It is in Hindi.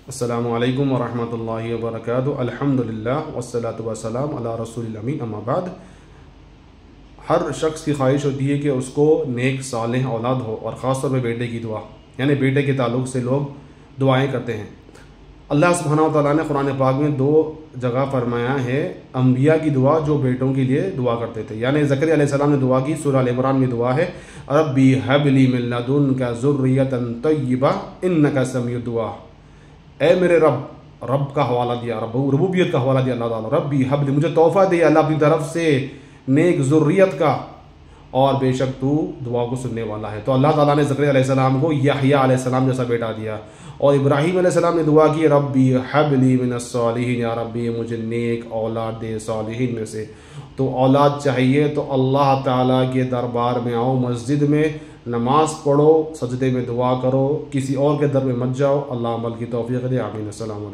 अस्सलामु अलैकुम वरहमतुल्लाहि वबरकातुहू। अल्हम्दुलिल्लाह वस्सलातु वस्सलाम अला रसूलिल अमीन, अम्मा बाद। हर शख्स की ख्वाहिश होती है कि उसको नेक सालेह औलाद हो, और ख़ास तौर पे बेटे की दुआ, यानी बेटे के ताल्लुक़ से लोग दुआएं करते हैं। अल्लाह सुब्हानहू व तआला ने कुरान पाक में 2 जगह फरमाया है अम्बिया की दुआ जो बेटों के लिए दुआ करते थे। यानी ज़करिया अलैहिस्सलाम ने दुआ की, सूरह अल इमरान में दुआ है, रब्बी हबली मिन लदुनका ज़ुर्रियतन तय्यिबा इन्नका समीउद दुआ। ए मेरे रब, रब का हवाला दिया, रबूबियत का हवाला दिया अल्लाह ताला। रब्बी हबली, मुझे तोहफ़ा दे अल्लाह अपनी तरफ से नेक ज़ुर्रियत का, और बेशक तू दुआ को सुनने वाला है। तो अल्लाह ताला ने ज़करिया अलैहिस्सलाम को यहया अलैहिस्सलाम जैसा बेटा दिया। और इब्राहीम अलैहिस्सलाम ने दुआ की, रब्बी हबली मिनस्सालिहीन, या रब्बी मुझे नेक औलाद दे सालिहीन में से। तो औलाद चाहिए तो अल्लाह ताला के दरबार में आओ, मस्जिद में नमाज़ पढ़ो, सजदे में दुआ करो, किसी और के दर में मत जाओ। अल्लाह अमल की तौफीक दे। आमीन। अस्सलाम वालेकुम।